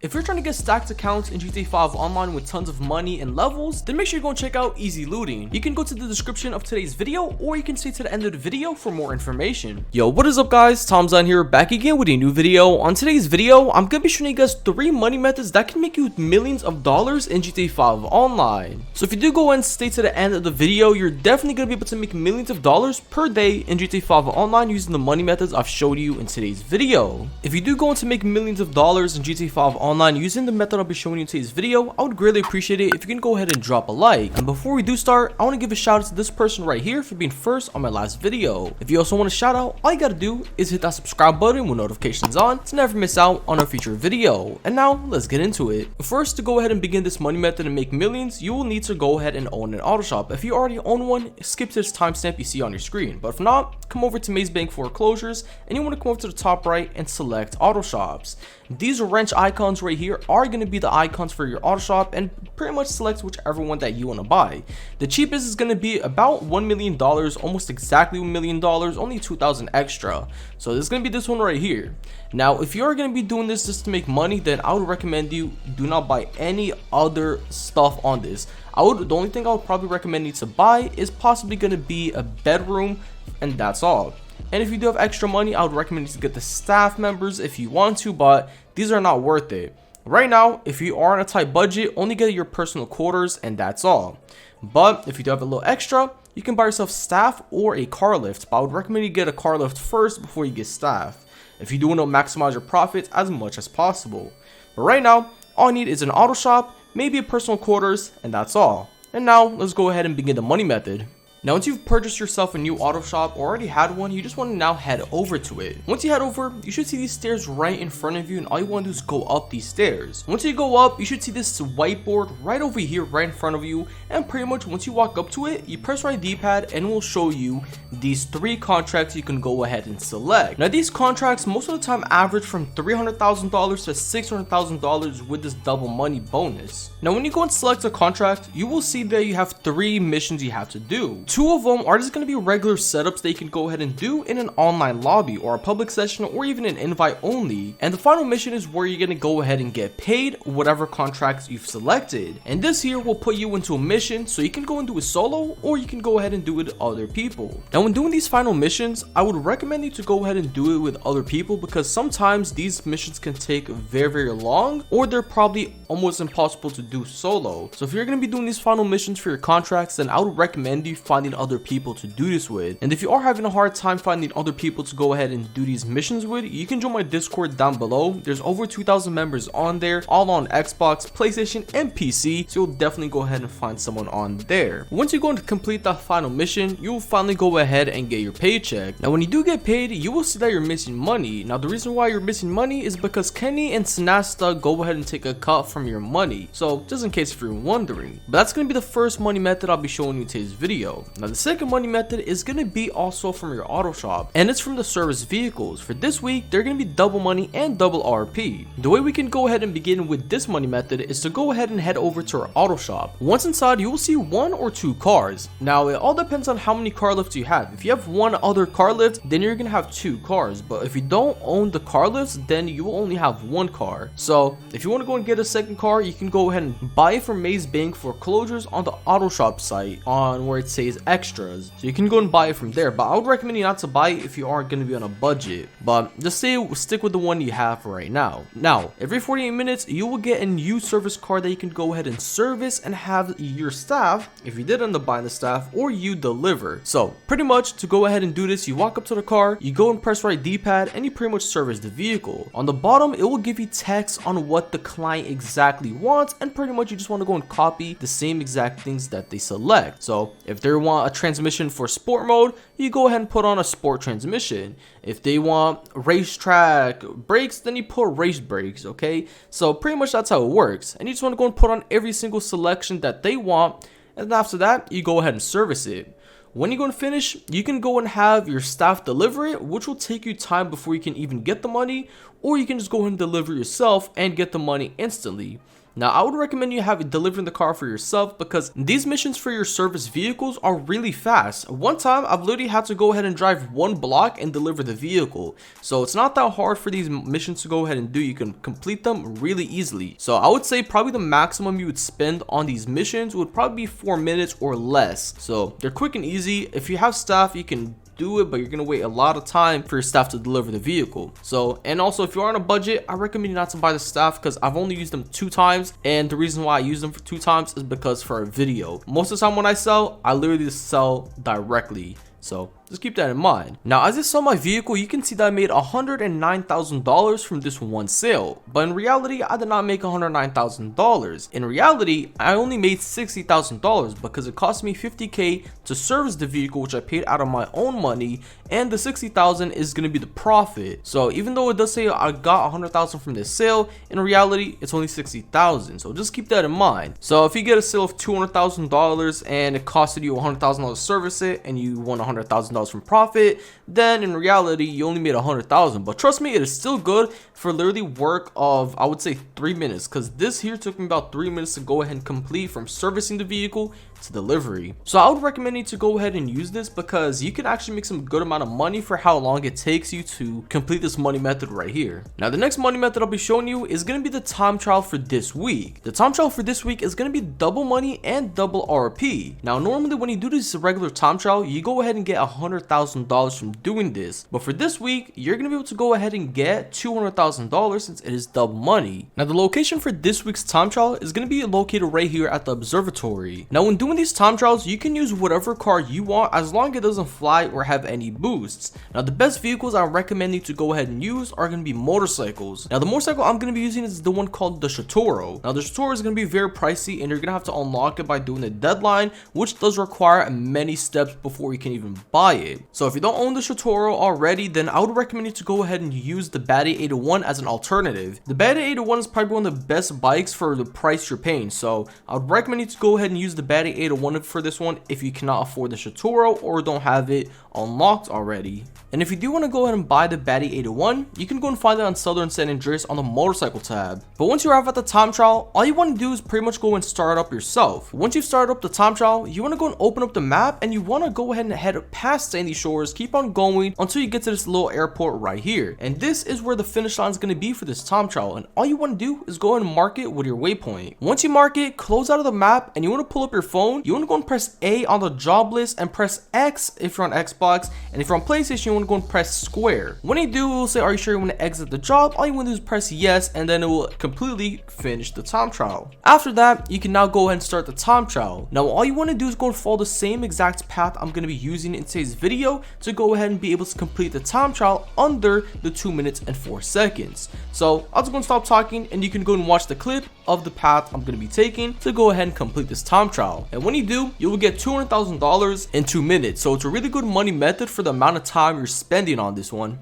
If you're trying to get stacked accounts in GTA 5 Online with tons of money and levels, then make sure you go and check out Easy Looting. You can go to the description of today's video, or you can stay to the end of the video for more information. Yo, what is up guys? Tiimedesign here, back again with a new video. On today's video, I'm gonna be showing you guys 3 money methods that can make you millions of dollars in GTA 5 Online. So if you do go and stay to the end of the video, you're definitely gonna be able to make millions of dollars per day in GTA 5 Online using the money methods I've showed you in today's video. If you do go on to make millions of dollars in GTA 5 Online using the method I'll be showing you in today's video, I would greatly appreciate it if you can go ahead and drop a like. And before we do start, I want to give a shout out to this person right here for being first on my last video. If you also want a shout out, all you gotta do is hit that subscribe button with notifications on to never miss out on a future video. And now let's get into it. First, to go ahead and begin this money method and make millions, you will need to go ahead and own an auto shop. If you already own one, skip to this timestamp you see on your screen. But if not, come over to Maze Bank foreclosures and you want to come over to the top right and select auto shops. These wrench icons right here are going to be the icons for your auto shop, and pretty much select whichever one that you want to buy. The cheapest is going to be about $1 million, almost exactly $1 million, only 2,000 extra. So this is going to be this one right here. Now if you're going to be doing this just to make money, then I would recommend you do not buy any other stuff on this. The only thing I would probably recommend you to buy is possibly going to be a bedroom, and that's all. And if you do have extra money, I would recommend you to get the staff members if you want to, but these are not worth it. Right now, if you are on a tight budget, only get your personal quarters and that's all. But if you do have a little extra, you can buy yourself staff or a car lift, but I would recommend you get a car lift first before you get staff, if you do want to maximize your profits as much as possible. But right now, all I need is an auto shop, maybe a personal quarters, and that's all. And now, let's go ahead and begin the money method. Now once you've purchased yourself a new auto shop or already had one, you just want to now head over to it. Once you head over, you should see these stairs right in front of you, and all you want to do is go up these stairs. Once you go up, you should see this whiteboard right over here right in front of you, and pretty much once you walk up to it, you press right D-pad and it will show you these 3 contracts you can go ahead and select. Now these contracts most of the time average from $300,000 to $600,000 with this double money bonus. Now when you go and select a contract, you will see that you have 3 missions you have to do. 2 of them are just going to be regular setups that you can go ahead and do in an online lobby or a public session or even an invite only. And the final mission is where you're going to go ahead and get paid whatever contracts you've selected. And this here will put you into a mission, so you can go and do it solo or you can go ahead and do it with other people. Now when doing these final missions, I would recommend you to go ahead and do it with other people, because sometimes these missions can take very long, or they're probably almost impossible to do solo. So if you're going to be doing these final missions for your contracts, then I would recommend you finding other people to do this with. And if you are having a hard time finding other people to go ahead and do these missions with, you can join my Discord down below. There's over 2,000 members on there, all on Xbox, PlayStation, and PC, so you'll definitely go ahead and find someone on there. Once you're going to complete that final mission, you will finally go ahead and get your paycheck. Now when you do get paid, you will see that you're missing money. Now the reason why you're missing money is because Kenny and Sinasta go ahead and take a cut from your money, so just in case if you're wondering. But that's going to be the first money method I'll be showing you in today's video. Now the second money method is going to be also from your auto shop, and it's from the service vehicles. For this week, they're going to be double money and double RP. The way we can go ahead and begin with this money method is to go ahead and head over to our auto shop. Once inside, you will see 1 or 2 cars. Now it all depends on how many car lifts you have. If you have 1 other car lift, then you're going to have 2 cars, but if you don't own the car lifts, then you will only have 1 car. So if you want to go and get a second car, you can go ahead and buy it from Maze Bank foreclosures on the auto shop site on where it says extras, so you can go and buy it from there. But I would recommend you not to buy it if you aren't going to be on a budget, but just stick with the one you have right now. Now every 48 minutes you will get a new service car that you can go ahead and service and have your staff, if you did end up buying the staff, or you deliver. So pretty much to go ahead and do this, you walk up to the car, you go and press right D-pad, and you pretty much service the vehicle. On the bottom it will give you text on what the client exactly wants, and pretty much you just want to go and copy the same exact things that they select. So if they want a transmission for sport mode, you go ahead and put on a sport transmission. If they want racetrack brakes, then you put race brakes. Okay, so pretty much that's how it works, and you just want to go and put on every single selection that they want, and after that you go ahead and service it. When you're going to finish, you can go and have your staff deliver it, which will take you time before you can even get the money, or you can just go ahead and deliver yourself and get the money instantly. Now, I would recommend you have delivering the car for yourself because these missions for your service vehicles are really fast. One time, I've literally had to go ahead and drive one block and deliver the vehicle. So it's not that hard for these missions to go ahead and do. You can complete them really easily. So I would say probably the maximum you would spend on these missions would probably be 4 minutes or less. So they're quick and easy. If you have staff, you can do it, but you're gonna wait a lot of time for your staff to deliver the vehicle. So, and also if you're on a budget, I recommend you not to buy the staff because I've only used them 2 times, and the reason why I use them for 2 times is because for a video. Most of the time when I sell, I literally just sell directly. So just keep that in mind. Now, as I sell my vehicle, you can see that I made $109,000 from this one sale. But in reality, I did not make $109,000. In reality, I only made $60,000 because it cost me $50K to service the vehicle, which I paid out of my own money, and the $60,000 is going to be the profit. So even though it does say I got $100,000 from this sale, in reality, it's only $60,000. So just keep that in mind. So if you get a sale of $200,000 and it costed you $100,000 to service it, and you won $100,000 from profit, then in reality you only made $100,000. But trust me, it is still good for literally work of, I would say, 3 minutes, because this here took me about 3 minutes to go ahead and complete from servicing the vehicle to delivery. So I would recommend you to go ahead and use this because you can actually make some good amount of money for how long it takes you to complete this money method right here. Now, the next money method I'll be showing you is going to be the time trial for this week. The time trial for this week is going to be double money and double RP. Now, normally when you do this regular time trial, you go ahead and get $100,000 from doing this, but for this week you're going to be able to go ahead and get $200,000 since it is double money. Now, the location for this week's time trial is going to be located right here at the observatory. Now, when doing these time trials, you can use whatever car you want as long as it doesn't fly or have any boosts. Now, the best vehicles I recommend you to go ahead and use are going to be motorcycles. Now, the motorcycle I'm going to be using is the one called the Shotoro. Now, the Shotoro is going to be very pricey and you're going to have to unlock it by doing the deadline, which does require many steps before you can even buy it. So if you don't own the Shotoro already, then I would recommend you to go ahead and use the Batty 801 as an alternative. The Batty 801 is probably one of the best bikes for the price you're paying, so I would recommend you to go ahead and use the Batty 801 for this one if you cannot afford the Shotoro or don't have it unlocked already. And if you do want to go ahead and buy the Batty 801, you can go and find it on Southern San Andreas on the motorcycle tab. But once you arrive at the time trial, all you want to do is pretty much go and start up yourself. Once you've started up the time trial, you want to go and open up the map and you want to go ahead and head past Sandy Shores, keep on going until you get to this little airport right here. And this is where the finish line is going to be for this time trial. And all you want to do is go ahead and mark it with your waypoint. Once you mark it, close out of the map and you want to pull up your phone. You want to go and press A on the job list and press X if you're on Xbox. And if you're on PlayStation, you want to go and press square. When you do, it will say, are you sure you want to exit the job? All you want to do is press yes, and then it will completely finish the time trial. After that, you can now go ahead and start the time trial. Now, all you want to do is go and follow the same exact path I'm going to be using in today's video to go ahead and be able to complete the time trial under the 2 minutes and 4 seconds. So I'll just go and stop talking and you can go and watch the clip of the path I'm going to be taking to go ahead and complete this time trial. And when you do, you will get $200,000 in 2 minutes. So it's a really good money method for the amount of time you're spending on this one.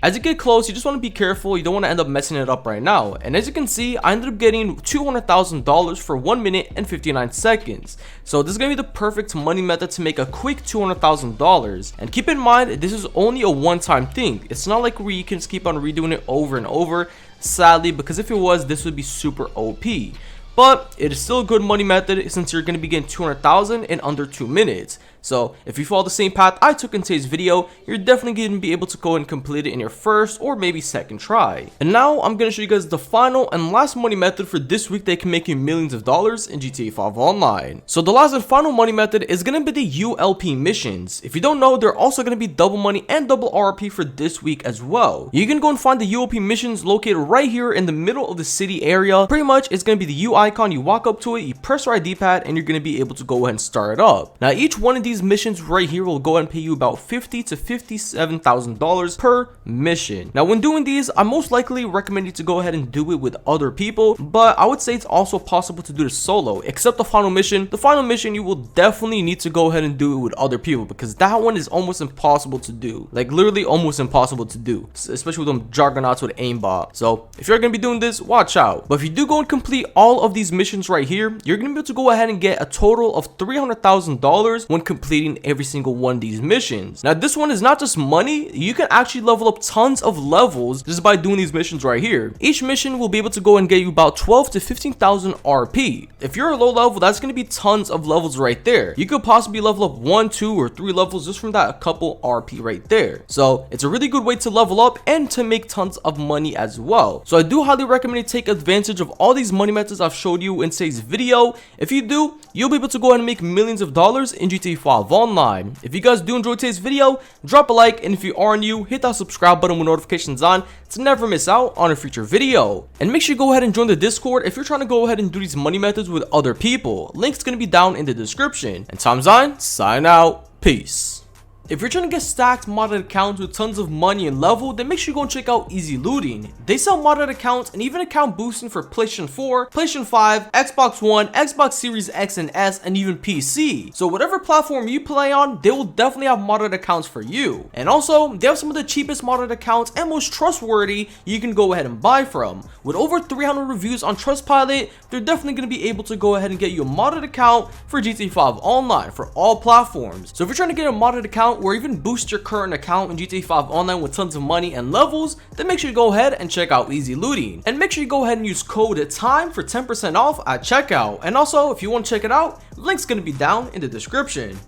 As you get close, you just want to be careful. You don't want to end up messing it up right now. And as you can see, I ended up getting $200,000 for 1 minute and 59 seconds. So this is going to be the perfect money method to make a quick $200,000. And keep in mind, this is only a one-time thing. It's not like where you can just keep on redoing it over and over, sadly, because if it was, this would be super OP. But it is still a good money method since you're going to be getting $200,000 in under 2 minutes. So if you follow the same path I took in today's video, you're definitely going to be able to go and complete it in your first or maybe second try. And now I'm going to show you guys the final and last money method for this week that can make you millions of dollars in GTA 5 Online. So the last and final money method is going to be the UOP Missions. If you don't know, they're also going to be double money and double RP for this week as well. You can go and find the UOP Missions located right here in the middle of the city area. Pretty much it's going to be the U icon. You walk up to it, you press your ID pad, and you're going to be able to go ahead and start it up. Now each one of these these missions right here will go ahead and pay you about $50,000 to $57,000 per mission. Now when doing these, I most likely recommend you to go ahead and do it with other people, but I would say it's also possible to do this solo, except the final mission. The final mission, you will definitely need to go ahead and do it with other people, because that one is almost impossible to do, like literally almost impossible to do, especially with them juggernauts with aimbot. So if you're gonna be doing this, watch out. But if you do go and complete all of these missions right here, you're gonna be able to go ahead and get a total of $300,000 when completing every single one of these missions. Now this one is not just money, you can actually level up tons of levels just by doing these missions right here. Each mission will be able to go and get you about 12 to 15,000 RP. If you're a low level, that's going to be tons of levels right there. You could possibly level up 1, 2, or 3 levels just from that couple RP right there. So it's a really good way to level up and to make tons of money as well. So I do highly recommend you take advantage of all these money methods I've showed you in today's video. If you do, you'll be able to go ahead and make millions of dollars in GTA 5 Online. If you guys do enjoy today's video, drop a like, and if you are new, hit that subscribe button with notifications on to never miss out on a future video. And make sure you go ahead and join the Discord if you're trying to go ahead and do these money methods with other people. Link's gonna be down in the description. And Tiimedesign, sign out. Peace. If you're trying to get stacked modded accounts with tons of money and level, then make sure you go and check out Easy Looting. They sell modded accounts and even account boosting for PlayStation 4, PlayStation 5, Xbox One, Xbox Series X and S, and even PC. So whatever platform you play on, they will definitely have modded accounts for you. And also, they have some of the cheapest modded accounts and most trustworthy you can go ahead and buy from. With over 300 reviews on Trustpilot, they're definitely going to be able to go ahead and get you a modded account for GTA 5 Online for all platforms. So if you're trying to get a modded account or even boost your current account in GTA 5 Online with tons of money and levels, then make sure you go ahead and check out Easy Looting. And make sure you go ahead and use code TIME for 10% off at checkout. And also, if you want to check it out, link's going to be down in the description.